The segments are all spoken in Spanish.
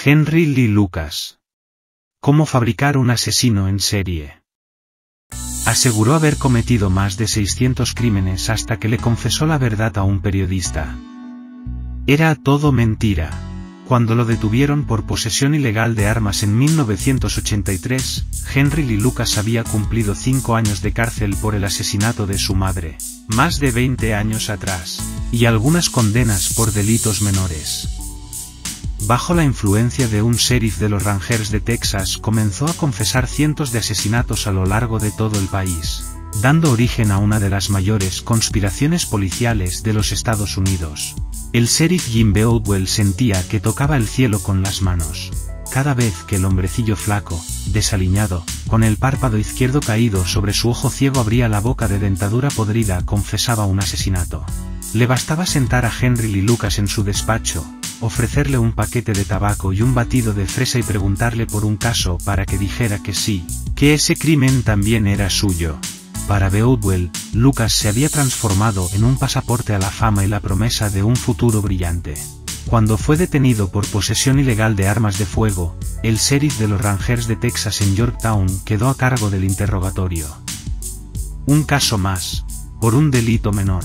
Henry Lee Lucas. ¿Cómo fabricar un asesino en serie? Aseguró haber cometido más de 600 crímenes hasta que le confesó la verdad a un periodista. Era todo mentira. Cuando lo detuvieron por posesión ilegal de armas en 1983, Henry Lee Lucas había cumplido 5 años de cárcel por el asesinato de su madre, más de 20 años atrás, y algunas condenas por delitos menores. Bajo la influencia de un sheriff de los Rangers de Texas, comenzó a confesar cientos de asesinatos a lo largo de todo el país, dando origen a una de las mayores conspiraciones policiales de los Estados Unidos. El sheriff Jim Beardwell sentía que tocaba el cielo con las manos. Cada vez que el hombrecillo flaco, desaliñado, con el párpado izquierdo caído sobre su ojo ciego abría la boca de dentadura podrida, confesaba un asesinato. Le bastaba sentar a Henry Lee Lucas en su despacho, ofrecerle un paquete de tabaco y un batido de fresa y preguntarle por un caso para que dijera que sí, que ese crimen también era suyo. Para Beardwell, Lucas se había transformado en un pasaporte a la fama y la promesa de un futuro brillante. Cuando fue detenido por posesión ilegal de armas de fuego, el sheriff de los Rangers de Texas en Yorktown quedó a cargo del interrogatorio. Un caso más, por un delito menor.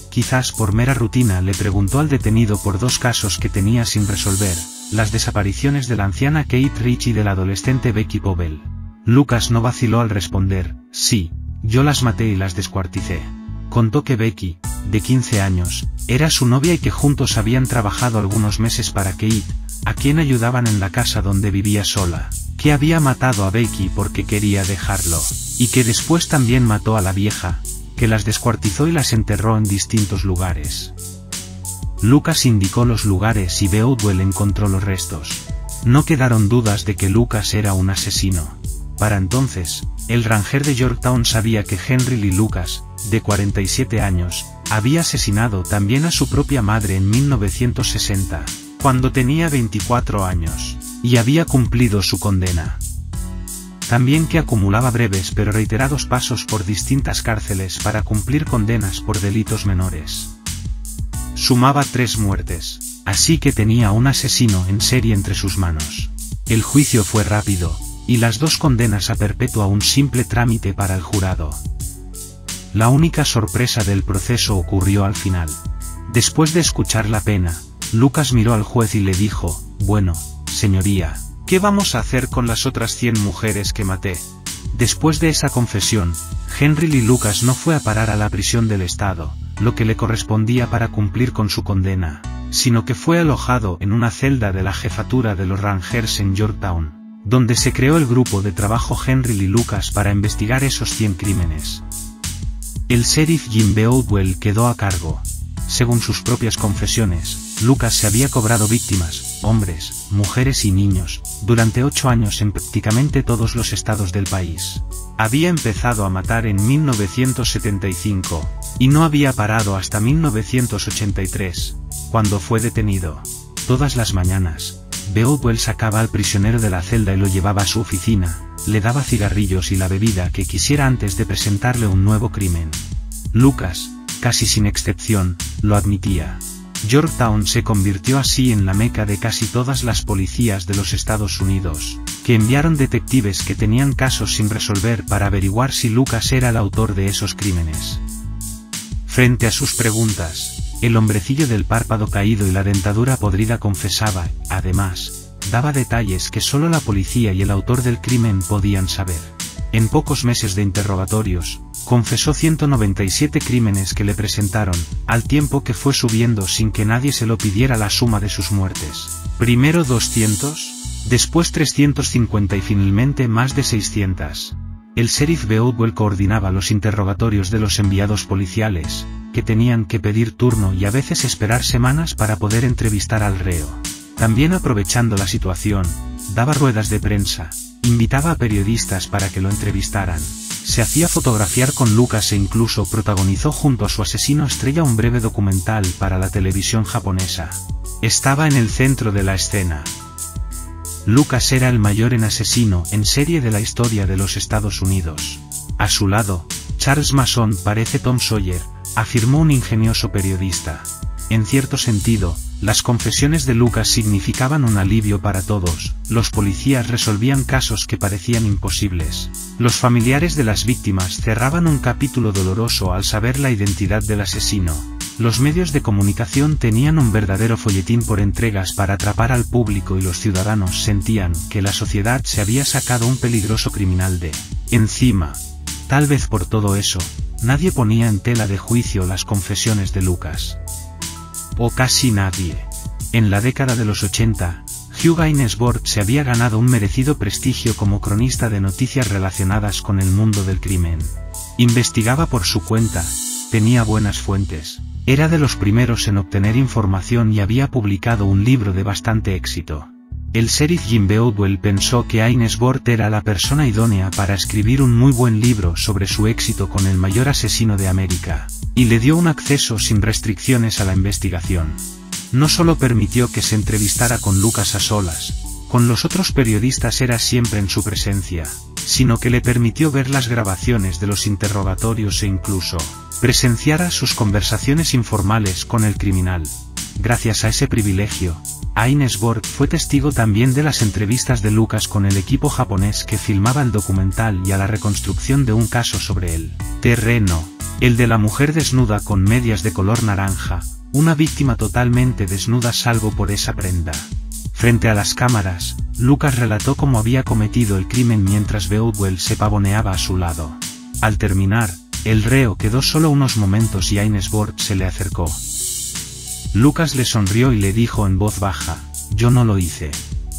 Quizás por mera rutina le preguntó al detenido por 2 casos que tenía sin resolver, las desapariciones de la anciana Kate Rich y de la adolescente Becky Povell. Lucas no vaciló al responder, sí, yo las maté y las descuarticé. Contó que Becky, de 15 años, era su novia y que juntos habían trabajado algunos meses para Kate, a quien ayudaban en la casa donde vivía sola, que había matado a Becky porque quería dejarlo, y que después también mató a la vieja, que las descuartizó y las enterró en distintos lugares. Lucas indicó los lugares y Beardwell encontró los restos. No quedaron dudas de que Lucas era un asesino. Para entonces, el Ranger de Yorktown sabía que Henry Lee Lucas, de 47 años, había asesinado también a su propia madre en 1960, cuando tenía 24 años, y había cumplido su condena. También que acumulaba breves pero reiterados pasos por distintas cárceles para cumplir condenas por delitos menores. Sumaba 3 muertes, así que tenía un asesino en serie entre sus manos. El juicio fue rápido, y las 2 condenas a perpetua un simple trámite para el jurado. La única sorpresa del proceso ocurrió al final. Después de escuchar la pena, Lucas miró al juez y le dijo, bueno, señoría, ¿qué vamos a hacer con las otras 100 mujeres que maté? Después de esa confesión, Henry Lee Lucas no fue a parar a la prisión del estado, lo que le correspondía para cumplir con su condena, sino que fue alojado en una celda de la jefatura de los Rangers en Yorktown, donde se creó el grupo de trabajo Henry Lee Lucas para investigar esos 100 crímenes. El sheriff Jim Beardwell quedó a cargo. Según sus propias confesiones, Lucas se había cobrado víctimas, hombres, mujeres y niños, durante 8 años en prácticamente todos los estados del país. Había empezado a matar en 1975, y no había parado hasta 1983, cuando fue detenido. Todas las mañanas, Beardwell sacaba al prisionero de la celda y lo llevaba a su oficina, le daba cigarrillos y la bebida que quisiera antes de presentarle un nuevo crimen. Lucas, casi sin excepción, lo admitía. Yorktown se convirtió así en la meca de casi todas las policías de los Estados Unidos, que enviaron detectives que tenían casos sin resolver para averiguar si Lucas era el autor de esos crímenes. Frente a sus preguntas, el hombrecillo del párpado caído y la dentadura podrida confesaba, además, daba detalles que solo la policía y el autor del crimen podían saber. En pocos meses de interrogatorios, confesó 197 crímenes que le presentaron, al tiempo que fue subiendo sin que nadie se lo pidiera la suma de sus muertes. Primero 200, después 350 y finalmente más de 600. El sheriff Beardwell coordinaba los interrogatorios de los enviados policiales, que tenían que pedir turno y a veces esperar semanas para poder entrevistar al reo. También aprovechando la situación, daba ruedas de prensa, invitaba a periodistas para que lo entrevistaran. Se hacía fotografiar con Lucas e incluso protagonizó junto a su asesino estrella un breve documental para la televisión japonesa. Estaba en el centro de la escena. Lucas era el mayor asesino en serie de la historia de los Estados Unidos. A su lado, Charles Mason parece Tom Sawyer, afirmó un ingenioso periodista. En cierto sentido, las confesiones de Lucas significaban un alivio para todos. Los policías resolvían casos que parecían imposibles. Los familiares de las víctimas cerraban un capítulo doloroso al saber la identidad del asesino. Los medios de comunicación tenían un verdadero folletín por entregas para atrapar al público y los ciudadanos sentían que la sociedad se había sacado un peligroso criminal de encima. Tal vez por todo eso, nadie ponía en tela de juicio las confesiones de Lucas. O casi nadie. En la década de los 80, Hugh Gainsbourg se había ganado un merecido prestigio como cronista de noticias relacionadas con el mundo del crimen. Investigaba por su cuenta, tenía buenas fuentes, era de los primeros en obtener información y había publicado un libro de bastante éxito. El sheriff Jim Beardwell pensó que Gainsbourg era la persona idónea para escribir un muy buen libro sobre su éxito con el mayor asesino de América, y le dio un acceso sin restricciones a la investigación. No solo permitió que se entrevistara con Lucas a solas, con los otros periodistas era siempre en su presencia, sino que le permitió ver las grabaciones de los interrogatorios e incluso presenciara sus conversaciones informales con el criminal. Gracias a ese privilegio, Gainsbourg fue testigo también de las entrevistas de Lucas con el equipo japonés que filmaba el documental y a la reconstrucción de un caso sobre el terreno, el de la mujer desnuda con medias de color naranja, una víctima totalmente desnuda salvo por esa prenda. Frente a las cámaras, Lucas relató cómo había cometido el crimen mientras Beardwell se pavoneaba a su lado. Al terminar, el reo quedó solo unos momentos y Gainsbourg se le acercó. Lucas le sonrió y le dijo en voz baja, «Yo no lo hice».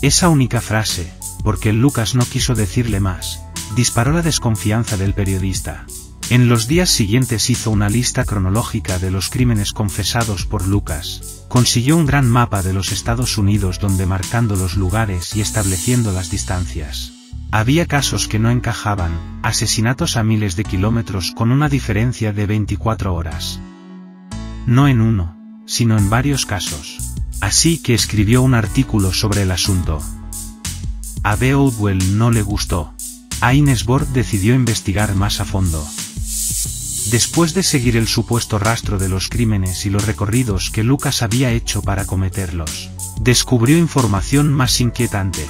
Esa única frase, porque Lucas no quiso decirle más, disparó la desconfianza del periodista. En los días siguientes hizo una lista cronológica de los crímenes confesados por Lucas. Consiguió un gran mapa de los Estados Unidos donde marcando los lugares y estableciendo las distancias. Había casos que no encajaban, asesinatos a miles de kilómetros con una diferencia de 24 horas. No en uno, sino en varios casos. Así que escribió un artículo sobre el asunto. A Beardwell no le gustó. Gainsbourg decidió investigar más a fondo. Después de seguir el supuesto rastro de los crímenes y los recorridos que Lucas había hecho para cometerlos, descubrió información más inquietante.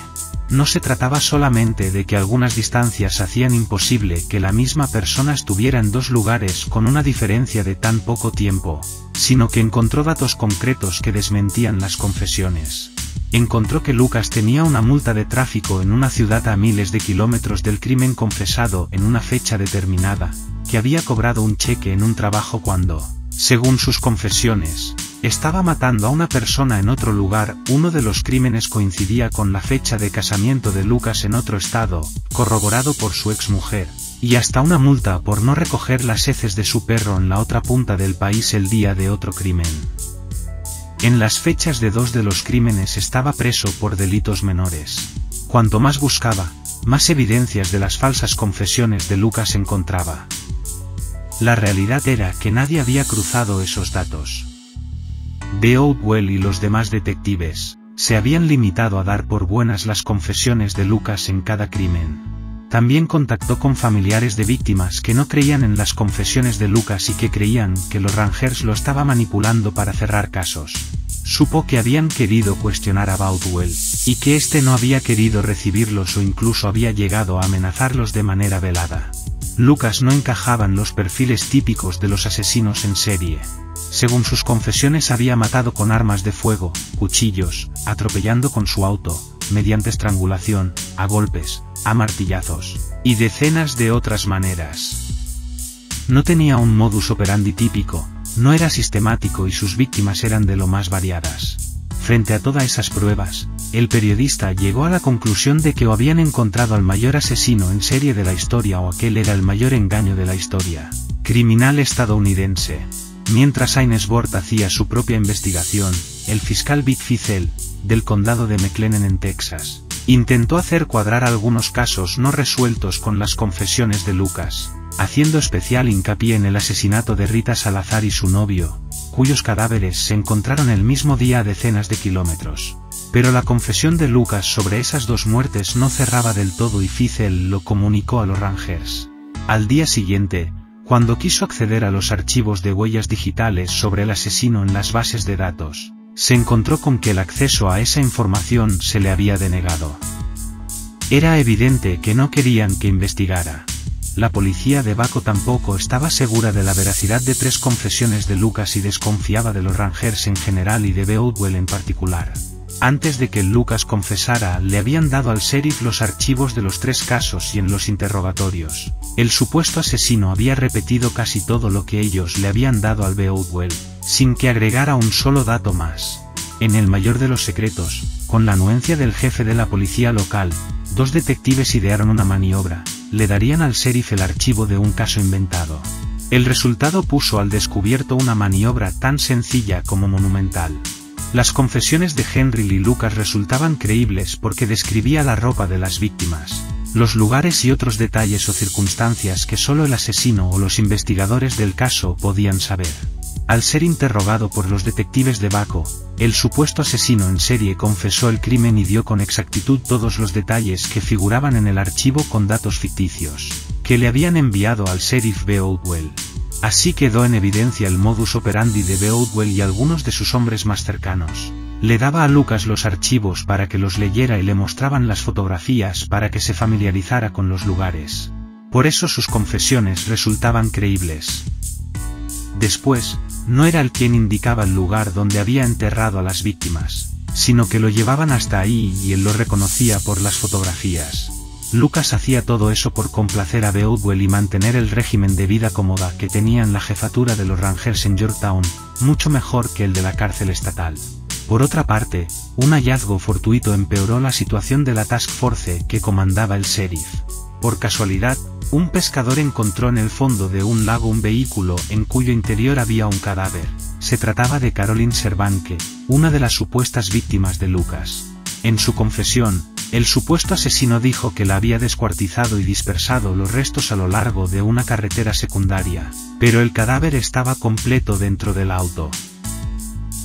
No se trataba solamente de que algunas distancias hacían imposible que la misma persona estuviera en dos lugares con una diferencia de tan poco tiempo, sino que encontró datos concretos que desmentían las confesiones. Encontró que Lucas tenía una multa de tráfico en una ciudad a miles de kilómetros del crimen confesado en una fecha determinada, que había cobrado un cheque en un trabajo cuando, según sus confesiones, estaba matando a una persona en otro lugar. Uno de los crímenes coincidía con la fecha de casamiento de Lucas en otro estado, corroborado por su exmujer, y hasta una multa por no recoger las heces de su perro en la otra punta del país el día de otro crimen. En las fechas de dos de los crímenes estaba preso por delitos menores. Cuanto más buscaba, más evidencias de las falsas confesiones de Lucas encontraba. La realidad era que nadie había cruzado esos datos. Beardwell y los demás detectives se habían limitado a dar por buenas las confesiones de Lucas en cada crimen. También contactó con familiares de víctimas que no creían en las confesiones de Lucas y que creían que los Rangers lo estaban manipulando para cerrar casos. Supo que habían querido cuestionar a Beardwell, y que éste no había querido recibirlos o incluso había llegado a amenazarlos de manera velada. Lucas no encajaba en los perfiles típicos de los asesinos en serie. Según sus confesiones había matado con armas de fuego, cuchillos, atropellando con su auto, mediante estrangulación, a golpes, a martillazos, y decenas de otras maneras. No tenía un modus operandi típico, no era sistemático y sus víctimas eran de lo más variadas. Frente a todas esas pruebas, el periodista llegó a la conclusión de que o habían encontrado al mayor asesino en serie de la historia o aquel era el mayor engaño de la historia criminal estadounidense. Mientras Gainsbourg hacía su propia investigación, el fiscal Vic Feazell, del condado de McLennan en Texas, intentó hacer cuadrar algunos casos no resueltos con las confesiones de Lucas, haciendo especial hincapié en el asesinato de Rita Salazar y su novio, cuyos cadáveres se encontraron el mismo día a decenas de kilómetros. Pero la confesión de Lucas sobre esas dos muertes no cerraba del todo y Feazell lo comunicó a los Rangers. Al día siguiente, Cuando quiso acceder a los archivos de huellas digitales sobre el asesino en las bases de datos, se encontró con que el acceso a esa información se le había denegado. Era evidente que no querían que investigara. La policía de Waco tampoco estaba segura de la veracidad de 3 confesiones de Lucas y desconfiaba de los Rangers en general y de Beowulf en particular. Antes de que Lucas confesara, le habían dado al sheriff los archivos de los 3 casos y en los interrogatorios, el supuesto asesino había repetido casi todo lo que ellos le habían dado al Beowulf, sin que agregara un solo dato más. En el mayor de los secretos, con la anuencia del jefe de la policía local, 2 detectives idearon una maniobra, le darían al sheriff el archivo de un caso inventado. El resultado puso al descubierto una maniobra tan sencilla como monumental. Las confesiones de Henry y Lucas resultaban creíbles porque describía la ropa de las víctimas, los lugares y otros detalles o circunstancias que solo el asesino o los investigadores del caso podían saber. Al ser interrogado por los detectives de Waco, el supuesto asesino en serie confesó el crimen y dio con exactitud todos los detalles que figuraban en el archivo con datos ficticios, que le habían enviado al sheriff Beowulf. Así quedó en evidencia el modus operandi de Beowulf y algunos de sus hombres más cercanos. Le daba a Lucas los archivos para que los leyera y le mostraban las fotografías para que se familiarizara con los lugares. Por eso sus confesiones resultaban creíbles. Después, no era él quien indicaba el lugar donde había enterrado a las víctimas, sino que lo llevaban hasta ahí y él lo reconocía por las fotografías. Lucas hacía todo eso por complacer a Beowulf y mantener el régimen de vida cómoda que tenían la jefatura de los Rangers en Yorktown, mucho mejor que el de la cárcel estatal. Por otra parte, un hallazgo fortuito empeoró la situación de la Task Force que comandaba el sheriff. Por casualidad, un pescador encontró en el fondo de un lago un vehículo en cuyo interior había un cadáver. Se trataba de Caroline Servanke, una de las supuestas víctimas de Lucas. En su confesión, el supuesto asesino dijo que la había descuartizado y dispersado los restos a lo largo de una carretera secundaria, pero el cadáver estaba completo dentro del auto.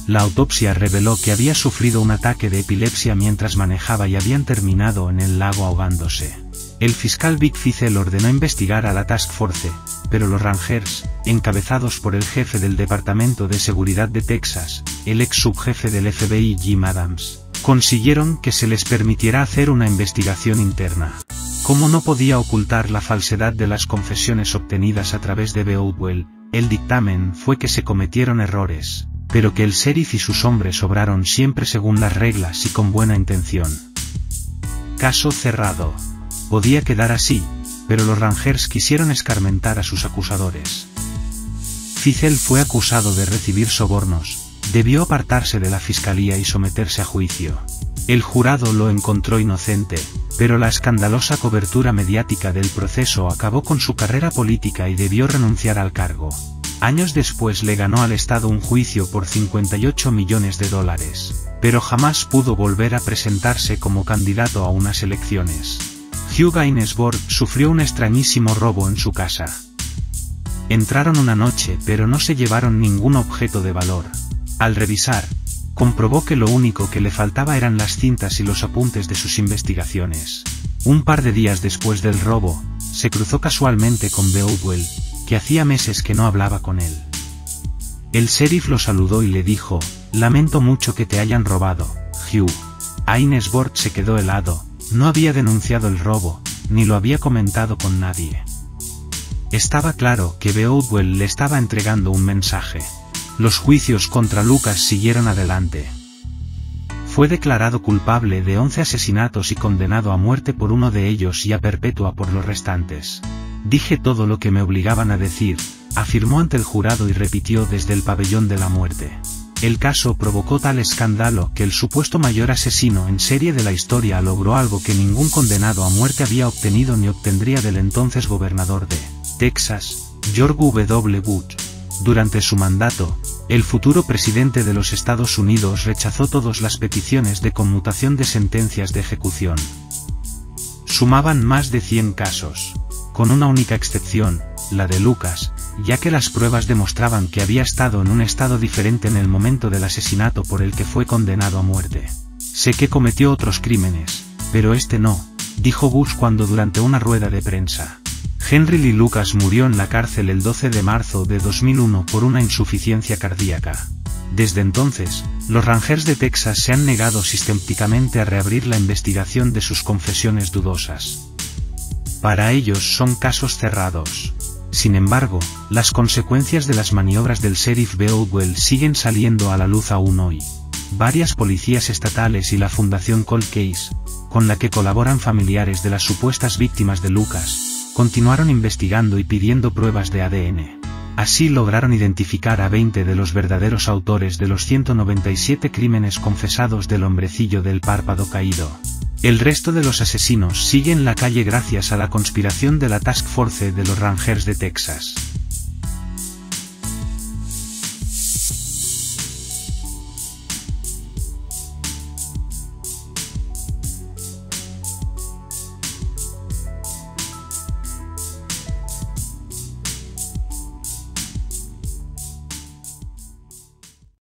La autopsia reveló que había sufrido un ataque de epilepsia mientras manejaba y habían terminado en el lago ahogándose. El fiscal Vic Feazell ordenó investigar a la Task Force, pero los Rangers, encabezados por el jefe del Departamento de Seguridad de Texas, el ex subjefe del FBI Jim Adams, consiguieron que se les permitiera hacer una investigación interna. Como no podía ocultar la falsedad de las confesiones obtenidas a través de Beowulf, el dictamen fue que se cometieron errores, pero que el sheriff y sus hombres obraron siempre según las reglas y con buena intención. Caso cerrado. Podía quedar así, pero los Rangers quisieron escarmentar a sus acusadores. Feazell fue acusado de recibir sobornos, debió apartarse de la fiscalía y someterse a juicio. El jurado lo encontró inocente, pero la escandalosa cobertura mediática del proceso acabó con su carrera política y debió renunciar al cargo. Años después le ganó al Estado un juicio por $58 millones, pero jamás pudo volver a presentarse como candidato a unas elecciones. Hugh Gainsbourg sufrió un extrañísimo robo en su casa. Entraron una noche pero no se llevaron ningún objeto de valor. Al revisar, comprobó que lo único que le faltaba eran las cintas y los apuntes de sus investigaciones. Un par de días después del robo, se cruzó casualmente con Beowulf, que hacía meses que no hablaba con él. El sheriff lo saludó y le dijo: «Lamento mucho que te hayan robado, Hugh». Gainsbourg se quedó helado, no había denunciado el robo, ni lo había comentado con nadie. Estaba claro que Beowulf le estaba entregando un mensaje. Los juicios contra Lucas siguieron adelante. Fue declarado culpable de 11 asesinatos y condenado a muerte por uno de ellos y a perpetua por los restantes. «Dije todo lo que me obligaban a decir», afirmó ante el jurado y repitió desde el pabellón de la muerte. El caso provocó tal escándalo que el supuesto mayor asesino en serie de la historia logró algo que ningún condenado a muerte había obtenido ni obtendría del entonces gobernador de Texas, George W. Bush. Durante su mandato, el futuro presidente de los Estados Unidos rechazó todas las peticiones de conmutación de sentencias de ejecución. Sumaban más de 100 casos, con una única excepción, la de Lucas, ya que las pruebas demostraban que había estado en un estado diferente en el momento del asesinato por el que fue condenado a muerte. «Sé que cometió otros crímenes, pero este no», dijo Bush cuando durante una rueda de prensa. Henry Lee Lucas murió en la cárcel el 12 de marzo de 2001 por una insuficiencia cardíaca. Desde entonces, los Rangers de Texas se han negado sistemáticamente a reabrir la investigación de sus confesiones dudosas. Para ellos son casos cerrados. Sin embargo, las consecuencias de las maniobras del sheriff Beowulf siguen saliendo a la luz aún hoy. Varias policías estatales y la Fundación Cold Case, con la que colaboran familiares de las supuestas víctimas de Lucas, continuaron investigando y pidiendo pruebas de ADN. Así lograron identificar a 20 de los verdaderos autores de los 197 crímenes confesados del hombrecillo del párpado caído. El resto de los asesinos sigue en la calle gracias a la conspiración de la Task Force de los Rangers de Texas.